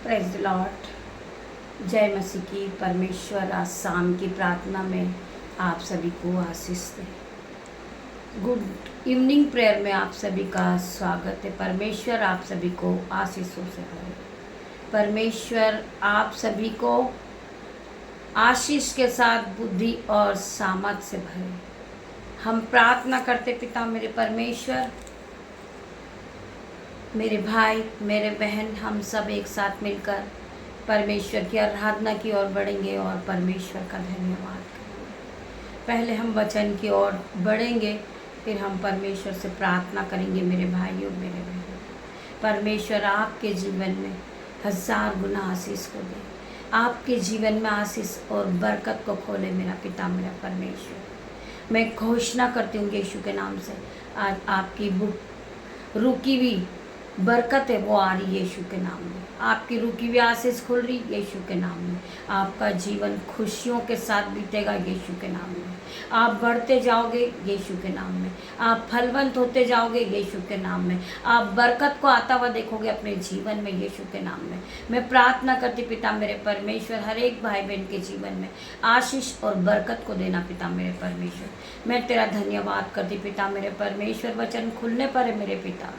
Praise the Lord. जय मसीह की। परमेश्वर आज शाम की प्रार्थना में आप सभी को आशीष दे। गुड इवनिंग प्रेयर में आप सभी का स्वागत है। परमेश्वर आप सभी को आशीषों से भरे। परमेश्वर आप सभी को आशीष के साथ बुद्धि और सामर्थ से भरे। हम प्रार्थना करते पिता मेरे परमेश्वर, मेरे भाई मेरे बहन, हम सब एक साथ मिलकर परमेश्वर की आराधना की ओर बढ़ेंगे और परमेश्वर का धन्यवाद करेंगे। पहले हम वचन की ओर बढ़ेंगे, फिर हम परमेश्वर से प्रार्थना करेंगे। मेरे भाइयों मेरे बहनों, परमेश्वर आपके जीवन में 1000 गुना आशीष को दे, आपके जीवन में आशीष और बरकत को खोले। मेरा पिता मेरा परमेश्वर, मैं घोषणा करती हूँ यीशु के नाम से, आज आपकी रुकी हुई बरकत है वो आ रही यीशु के नाम में। आपकी रुकी हुई आशीष खुल रही यीशु के नाम में। आपका जीवन खुशियों के साथ बीतेगा यीशु के नाम में। आप बढ़ते जाओगे यीशु के नाम में। आप फलवंत होते जाओगे यीशु के नाम में। आप बरकत को आता हुआ देखोगे अपने जीवन में यीशु के नाम में। मैं प्रार्थना करती पिता मेरे परमेश्वर, हर एक भाई बहन के जीवन में आशीष और बरकत को देना पिता मेरे परमेश्वर। मैं तेरा धन्यवाद करती पिता मेरे परमेश्वर। वचन खुलने पर है मेरे पिता,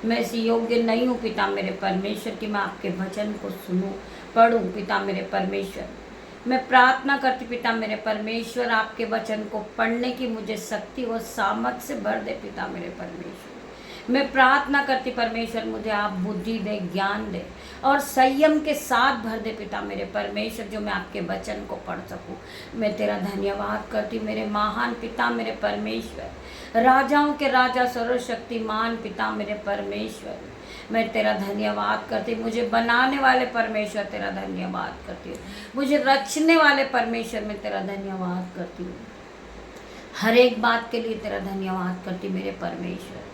मैं इस योग्य नहीं हूँ पिता मेरे परमेश्वर कि मैं आपके वचन को सुनूं पढ़ूं पिता मेरे परमेश्वर। मैं प्रार्थना करती पिता मेरे परमेश्वर, आपके वचन को पढ़ने की मुझे शक्ति और सामर्थ से भर दे पिता मेरे परमेश्वर। मैं प्रार्थना करती परमेश्वर, मुझे आप बुद्धि दे, ज्ञान दे और संयम के साथ भर दे पिता मेरे परमेश्वर, जो मैं आपके वचन को पढ़ सकूं। मैं तेरा धन्यवाद करती मेरे महान पिता मेरे परमेश्वर, राजाओं के राजा सर्वशक्तिमान पिता मेरे परमेश्वर। मैं तेरा धन्यवाद करती, मुझे बनाने वाले परमेश्वर तेरा धन्यवाद करती हूँ। मुझे रचने वाले परमेश्वर में तेरा धन्यवाद करती हूँ। हर एक बात के लिए तेरा धन्यवाद करती मेरे परमेश्वर।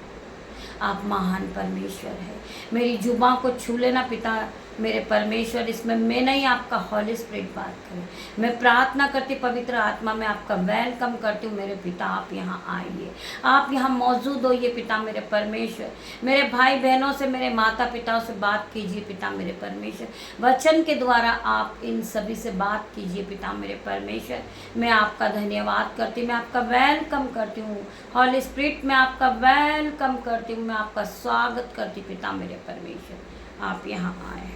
आप महान परमेश्वर है। मेरी जुबां को छू लेना पिता मेरे परमेश्वर, इसमें मैं नहीं आपका हॉली स्पिरिट बात करे। मैं प्रार्थना करती पवित्र आत्मा में आपका वेलकम करती हूँ मेरे पिता। आप यहाँ आइए, आप यहाँ मौजूद होइए पिता मेरे परमेश्वर। मेरे भाई बहनों से, मेरे माता पिताओं से बात कीजिए पिता मेरे परमेश्वर। वचन के द्वारा आप इन सभी से बात कीजिए पिता मेरे परमेश्वर। मैं आपका धन्यवाद करती, मैं आपका वेलकम करती हूँ हॉली स्पिरिट। मैं आपका वेलकम करती हूँ, मैं आपका स्वागत करती पिता मेरे परमेश्वर। आप यहाँ आए।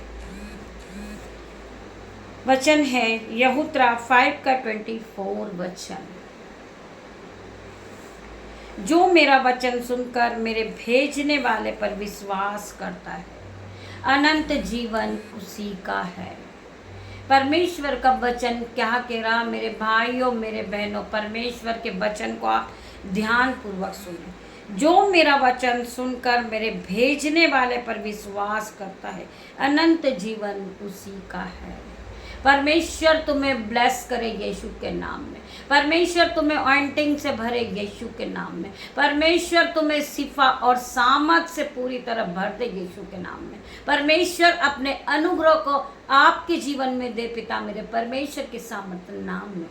वचन है यहूत्रा 5:24 वचन, जो मेरा वचन सुनकर मेरे भेजने वाले पर विश्वास करता है, अनंत जीवन उसी का है। परमेश्वर का वचन क्या कह रहा मेरे भाइयों मेरे बहनों, परमेश्वर के वचन को आप ध्यान पूर्वक सुने। जो मेरा वचन सुनकर मेरे भेजने वाले पर विश्वास करता है, अनंत जीवन उसी का है। परमेश्वर तुम्हें ब्लेस करे यीशु के नाम में। परमेश्वर तुम्हें ऑइंटिंग से भरे यीशु के नाम में। परमेश्वर तुम्हें शिफा और सामर्थ से पूरी तरह भर दे यीशु के नाम में। परमेश्वर अपने अनुग्रह को आपके जीवन में दे पिता मेरे परमेश्वर के सामर्थ नाम में।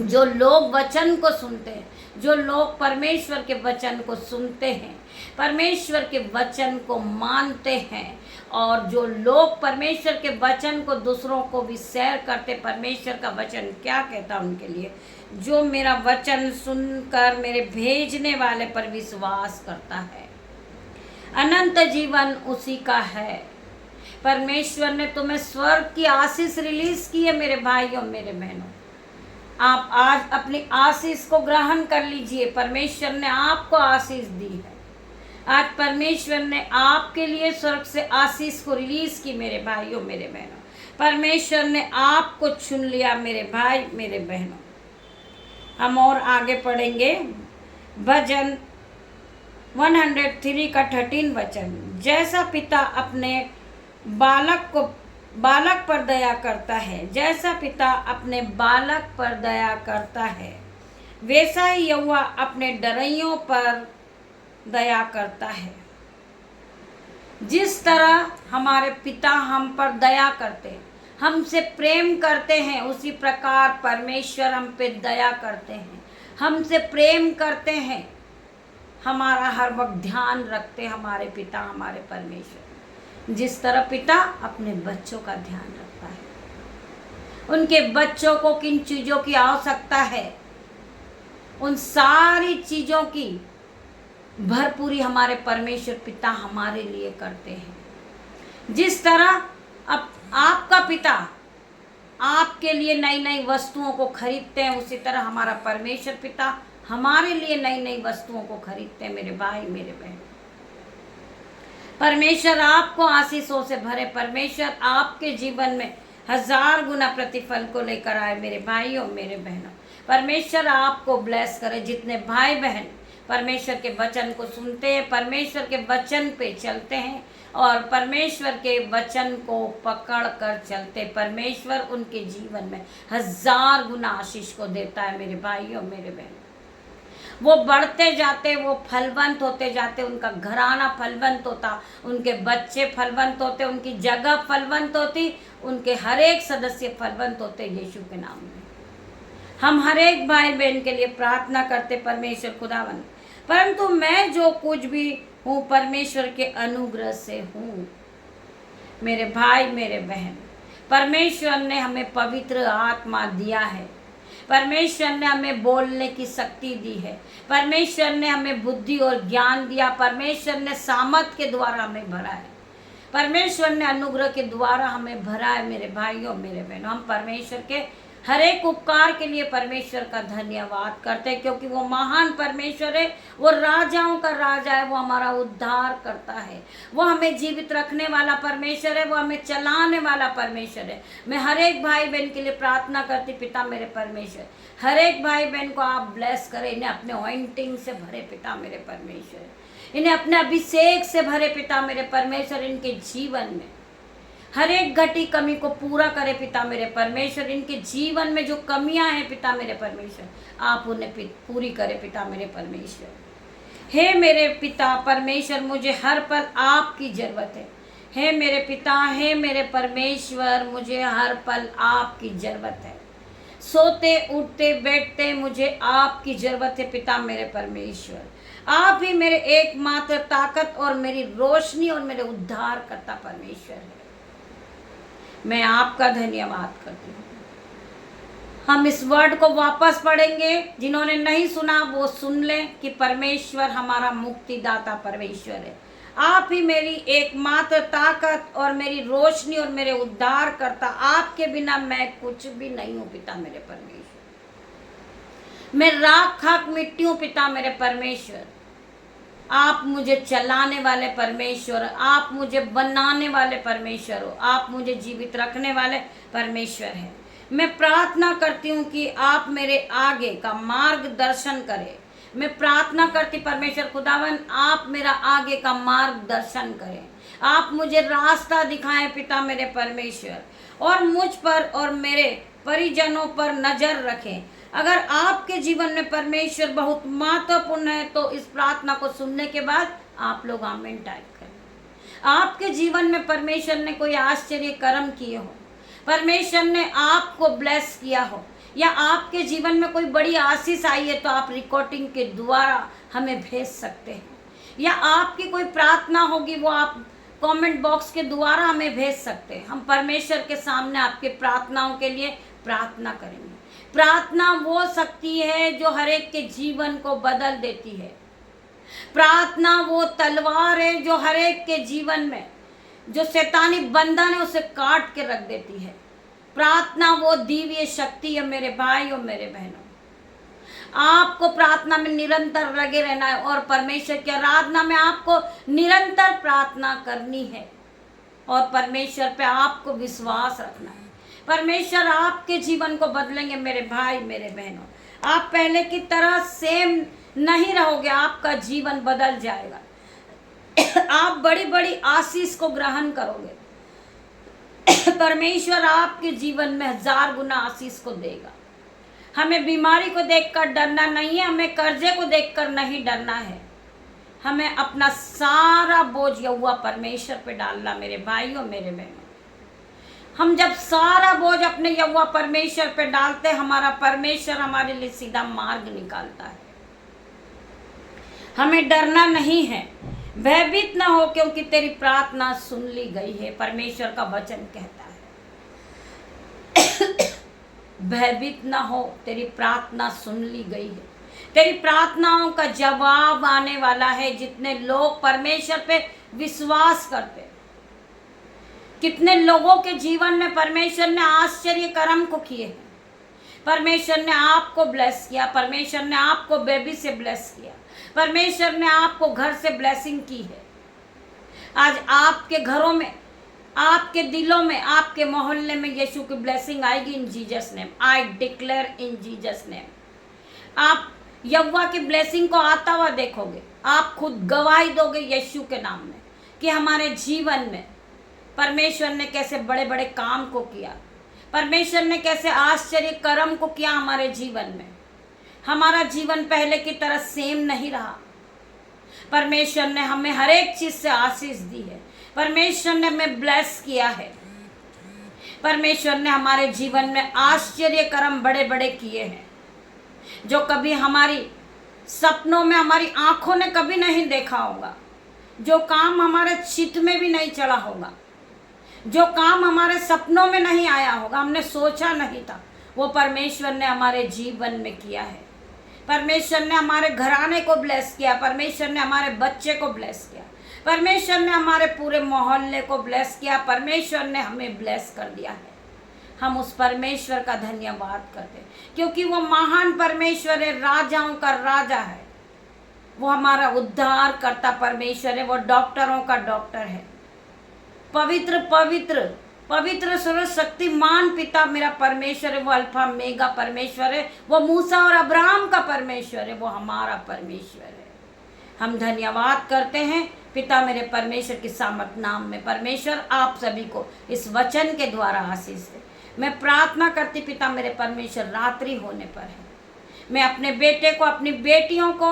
जो लोग वचन को सुनते हैं, जो लोग परमेश्वर के वचन को सुनते हैं, परमेश्वर के वचन को मानते हैं, और जो लोग परमेश्वर के वचन को दूसरों को भी शेयर करते, परमेश्वर का वचन क्या कहता है उनके लिए, जो मेरा वचन सुनकर मेरे भेजने वाले पर विश्वास करता है, अनंत जीवन उसी का है। परमेश्वर ने तुम्हें स्वर्ग की आशीष रिलीज की है मेरे भाइयों मेरे बहनों। आप आज अपनी आशीष को ग्रहण कर लीजिए। परमेश्वर ने आपको आशीष दी है। आज परमेश्वर ने आपके लिए स्वर्ग से आशीष को रिलीज की मेरे भाइयों मेरे बहनों। परमेश्वर ने आपको चुन लिया मेरे भाई मेरे बहनों। हम और आगे पढ़ेंगे भजन 103 का 13 वचन, जैसा पिता अपने बालक पर दया करता है, जैसा पिता अपने बालक पर दया करता है, वैसा ही यहोवा अपने डरइयों पर दया करता है। जिस तरह हमारे पिता हम पर दया करते हैं, हमसे प्रेम करते हैं, उसी प्रकार परमेश्वर हम पे दया करते हैं, हमसे प्रेम करते हैं, हमारा हर वक्त ध्यान रखते हैं हमारे पिता हमारे परमेश्वर। जिस तरह पिता अपने बच्चों का ध्यान रखता है, उनके बच्चों को किन चीज़ों की आवश्यकता है, उन सारी चीज़ों की भरपूरी हमारे परमेश्वर पिता हमारे लिए करते हैं। जिस तरह अब आपका पिता आपके लिए नई नई वस्तुओं को खरीदते हैं, उसी तरह हमारा परमेश्वर पिता हमारे लिए नई नई वस्तुओं को खरीदते हैं। मेरे भाई मेरे बहन, परमेश्वर आपको आशीषों से भरे, परमेश्वर आपके जीवन में 1000 गुना प्रतिफल को लेकर आए। मेरे भाइयों मेरे बहनों, परमेश्वर आपको ब्लेस करे। जितने भाई बहन परमेश्वर के वचन को सुनते हैं, परमेश्वर के वचन पे चलते हैं और परमेश्वर के वचन को पकड़ कर चलते, परमेश्वर उनके जीवन में 1000 गुना आशीष को देता है। मेरे भाइयों मेरे बहन, वो बढ़ते जाते, वो फलवंत होते जाते, उनका घराना फलवंत होता, उनके बच्चे फलवंत होते, उनकी जगह फलवंत होती, उनके हर एक सदस्य फलवंत होते यीशु के नाम में। हम हर एक भाई बहन के लिए प्रार्थना करते परमेश्वर खुदावन, परंतु मैं जो कुछ भी हूँ परमेश्वर के अनुग्रह से हूँ। मेरे भाई मेरे बहन, परमेश्वर ने हमें पवित्र आत्मा दिया है, परमेश्वर ने हमें बोलने की शक्ति दी है, परमेश्वर ने हमें बुद्धि और ज्ञान दिया, परमेश्वर ने सामर्थ के द्वारा हमें भरा है, परमेश्वर ने अनुग्रह के द्वारा हमें भरा है। मेरे भाइयों मेरे बहनों, हम परमेश्वर के हर एक उपकार के लिए परमेश्वर का धन्यवाद करते हैं, क्योंकि वो महान परमेश्वर है, वो राजाओं का राजा है, वो हमारा उद्धार करता है, वो हमें जीवित रखने वाला परमेश्वर है, वो हमें चलाने वाला परमेश्वर है। मैं हर एक भाई बहन के लिए प्रार्थना करती, पिता मेरे परमेश्वर हर एक भाई बहन को आप ब्लेस करें, इन्हें अपने ऑइंटिंग से भरे पिता मेरे परमेश्वर, इन्हें अपने अभिषेक से भरे पिता मेरे परमेश्वर, इनके जीवन में हर एक घटी कमी को पूरा करे पिता मेरे परमेश्वर, इनके जीवन में जो कमियां हैं पिता मेरे परमेश्वर, आप उन्हें पूरी करे पिता मेरे परमेश्वर। हे मेरे पिता परमेश्वर, मुझे हर पल आपकी ज़रूरत है। हे मेरे पिता, हे मेरे परमेश्वर, मुझे हर पल आपकी ज़रूरत है। सोते उठते बैठते मुझे आपकी ज़रूरत है पिता मेरे परमेश्वर। आप ही मेरे एकमात्र ताकत और मेरी रोशनी और मेरे उद्धार करता परमेश्वर है। मैं आपका धन्यवाद करती हूँ। हम इस वर्ड को वापस पढ़ेंगे, जिन्होंने नहीं सुना वो सुन लें कि परमेश्वर हमारा मुक्तिदाता परमेश्वर है। आप ही मेरी एकमात्र ताकत और मेरी रोशनी और मेरे उद्धार करता, आपके बिना मैं कुछ भी नहीं हूँ पिता मेरे परमेश्वर। मैं राख खाक मिट्टी हूँ पिता मेरे परमेश्वर। आप मुझे चलाने वाले परमेश्वर, आप मुझे बनाने वाले परमेश्वर हो, आप मुझे जीवित रखने वाले परमेश्वर हैं। मैं प्रार्थना करती हूँ कि आप मेरे आगे का मार्गदर्शन करें। मैं प्रार्थना करती परमेश्वर खुदावन, आप मेरा आगे का मार्गदर्शन करें, आप मुझे रास्ता दिखाएं पिता मेरे परमेश्वर, और मुझ पर और मेरे परिजनों पर नजर रखें। अगर आपके जीवन में परमेश्वर बहुत महत्वपूर्ण है तो इस प्रार्थना को सुनने के बाद आप लोग आमीन टाइप करें। आपके जीवन में परमेश्वर ने कोई आश्चर्य कर्म किए हो, परमेश्वर ने आपको ब्लेस किया हो, या आपके जीवन में कोई बड़ी आशीष आई है, तो आप रिकॉर्डिंग के द्वारा हमें भेज सकते हैं, या आपकी कोई प्रार्थना होगी वो आप कमेंट बॉक्स के द्वारा हमें भेज सकते हैं। हम परमेश्वर के सामने आपके प्रार्थनाओं के लिए प्रार्थना करेंगे। प्रार्थना वो शक्ति है जो हर एक के जीवन को बदल देती है। प्रार्थना वो तलवार है जो हर एक के जीवन में जो शैतानी बंधन है उसे काट के रख देती है। प्रार्थना वो दिव्य शक्ति है मेरे भाई और मेरे बहनों। आपको प्रार्थना में निरंतर लगे रहना है और परमेश्वर की आराधना में आपको निरंतर प्रार्थना करनी है और परमेश्वर पे आपको विश्वास रखना है। परमेश्वर आपके जीवन को बदलेंगे मेरे भाई मेरे बहनों। आप पहले की तरह सेम नहीं रहोगे, आपका जीवन बदल जाएगा। आप बड़ी बड़ी आशीष को ग्रहण करोगे। परमेश्वर आपके जीवन में 1000 गुना आशीष को देगा। हमें बीमारी को देखकर डरना नहीं है, हमें कर्जे को देखकर नहीं डरना है। हमें अपना सारा बोझ यहोवा परमेश्वर पे डालना मेरे भाइयों मेरे बहनों। हम जब सारा बोझ अपने यहोवा परमेश्वर पे डालते, हमारा परमेश्वर हमारे लिए सीधा मार्ग निकालता है। हमें डरना नहीं है। भयभीत ना हो क्योंकि तेरी प्रार्थना सुन ली गई है। परमेश्वर का वचन कहता है भयभीत ना हो, तेरी प्रार्थना सुन ली गई है। तेरी प्रार्थनाओं का जवाब आने वाला है। जितने लोग परमेश्वर पे विश्वास करते, कितने लोगों के जीवन में परमेश्वर ने आश्चर्य कर्म को किए हैं। परमेश्वर ने आपको ब्लेस किया, परमेश्वर ने आपको बेबी से ब्लेस किया, परमेश्वर ने आपको घर से ब्लेसिंग की है। आज आपके घरों में, आपके दिलों में, आपके मोहल्ले में यीशु की ब्लेसिंग आएगी इन Jesus name. I declare in Jesus name. आप यहोवा की ब्लेसिंग को आता हुआ देखोगे। आप खुद गवाही दोगे यीशु के नाम में कि हमारे जीवन में परमेश्वर ने कैसे बड़े बड़े काम को किया, परमेश्वर ने कैसे आश्चर्य कर्म को किया हमारे जीवन में। हमारा जीवन पहले की तरह सेम नहीं रहा। परमेश्वर ने हमें हर एक चीज से आशीष दी है। परमेश्वर ने हमें ब्लेस किया है। परमेश्वर ने हमारे जीवन में आश्चर्य कर्म बड़े बड़े किए हैं जो कभी हमारी सपनों में, हमारी आंखों ने कभी नहीं देखा होगा। जो काम हमारे चित्त में भी नहीं चला होगा, जो काम हमारे सपनों में नहीं आया होगा, हमने सोचा नहीं था, वो परमेश्वर ने हमारे जीवन में किया है। परमेश्वर ने हमारे घराने को ब्लेस किया, परमेश्वर ने हमारे बच्चे को ब्लेस किया, परमेश्वर ने हमारे पूरे मोहल्ले को ब्लेस किया, परमेश्वर ने हमें ब्लेस कर दिया है। हम उस परमेश्वर का धन्यवाद करते हैं क्योंकि वो महान परमेश्वर है, राजाओं का राजा है। वो हमारा उद्धार करता परमेश्वर है। वो डॉक्टरों का डॉक्टर है। पवित्र पवित्र पवित्र सर्वशक्तिमान पिता मेरा परमेश्वर है। वो अल्फा मेगा परमेश्वर है। वो मूसा और अब्राहम का परमेश्वर है। वो हमारा परमेश्वर है। हम धन्यवाद करते हैं पिता मेरे परमेश्वर की सामर्थ नाम में। परमेश्वर आप सभी को इस वचन के द्वारा आशीष दे। मैं प्रार्थना करती पिता मेरे परमेश्वर, रात्रि होने पर है, मैं अपने बेटे को, अपनी बेटियों को,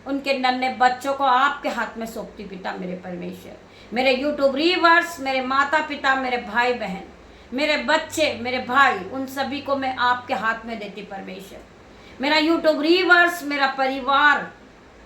उनके नन्हे बच्चों को आपके हाथ में सौंपती पिता मेरे परमेश्वर। मेरे यूट्यूब व्यूअर्स, मेरे माता पिता, मेरे भाई बहन, मेरे बच्चे, मेरे भाई, उन सभी को मैं आपके हाथ में देती परमेश्वर। मेरा यूट्यूब व्यूअर्स, मेरा परिवार,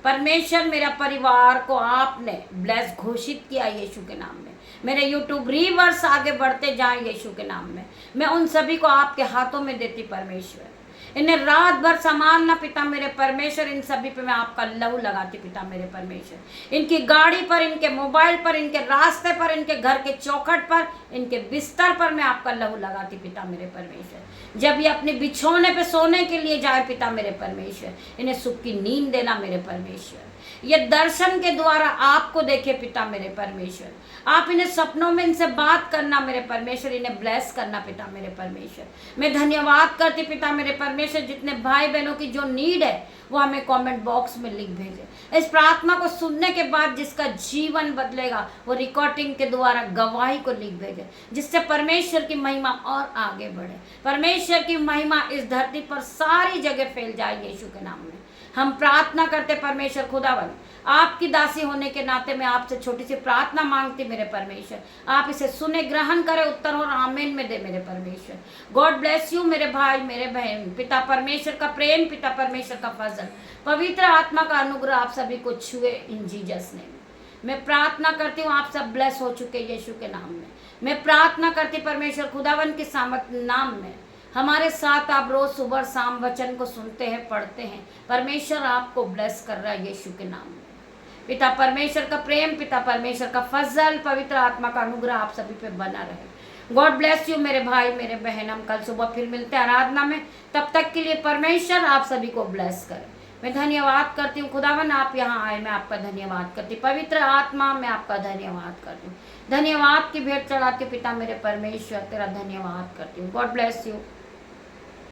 परमेश्वर मेरा परिवार को आपने ब्लेस घोषित किया यीशु के नाम में। मेरे यूट्यूब व्यूअर्स आगे बढ़ते जाएं यीशु के नाम में। मैं उन सभी को आपके हाथों में देती परमेश्वर। इन्हें रात भर संभालना पिता मेरे परमेश्वर। इन सभी पे मैं आपका लहू लगाती पिता मेरे परमेश्वर। इनकी गाड़ी पर, इनके मोबाइल पर, इनके रास्ते पर, इनके घर के चौखट पर, इनके बिस्तर पर मैं आपका लहू लगाती पिता मेरे परमेश्वर। जब ये अपने बिछौने पे सोने के लिए जाए पिता मेरे परमेश्वर, इन्हें सुख की नींद देना मेरे परमेश्वर। ये दर्शन के द्वारा आपको देखे पिता मेरे परमेश्वर। आप इन्हें सपनों में इनसे बात करना मेरे परमेश्वर। इन्हें ब्लेस करना पिता मेरे परमेश्वर। मैं धन्यवाद करती पिता मेरे परमेश्वर। जितने भाई बहनों की जो नीड है वो हमें कमेंट बॉक्स में लिख भेजे। इस प्रार्थना को सुनने के बाद जिसका जीवन बदलेगा वो रिकॉर्डिंग के द्वारा गवाही को लिख भेजे, जिससे परमेश्वर की महिमा और आगे बढ़े। परमेश्वर की महिमा इस धरती पर सारी जगह फैल जाए यीशु के नाम में। हम प्रार्थना करते परमेश्वर खुदावन, आपकी दासी होने के नाते मैं आपसे छोटी सी प्रार्थना मांगती मेरे परमेश्वर। आप इसे सुने, ग्रहण करें, उत्तर और आमीन में दे मेरे परमेश्वर। गॉड ब्लेस यू मेरे भाई, मेरे बहन। पिता परमेश्वर का प्रेम, पिता परमेश्वर का फजल, पवित्र आत्मा का अनुग्रह आप सभी को छुए इन जीसस नेम। मैं प्रार्थना करती हूँ आप सब ब्लेस हो चुके यीशु के नाम में। मैं प्रार्थना करती परमेश्वर खुदावन के सामर्थ नाम में। हमारे साथ आप रोज सुबह शाम वचन को सुनते हैं, पढ़ते हैं। परमेश्वर आपको ब्लेस कर रहा है यीशु के नाम में। पिता परमेश्वर का प्रेम, पिता परमेश्वर का फजल, पवित्र आत्मा का अनुग्रह आप सभी पे बना रहे। गॉड ब्लेस यू मेरे भाई, मेरे बहन। हम कल सुबह फिर मिलते हैं आराधना में। तब तक के लिए परमेश्वर आप सभी को ब्लेस करे। मैं धन्यवाद करती हूँ खुदावन, आप यहाँ आए, मैं आपका धन्यवाद करती। पवित्र आत्मा मैं आपका धन्यवाद करती हूँ। धन्यवाद की भेंट चढ़ाती पिता मेरे परमेश्वर, तेरा धन्यवाद करती हूँ। God bless you.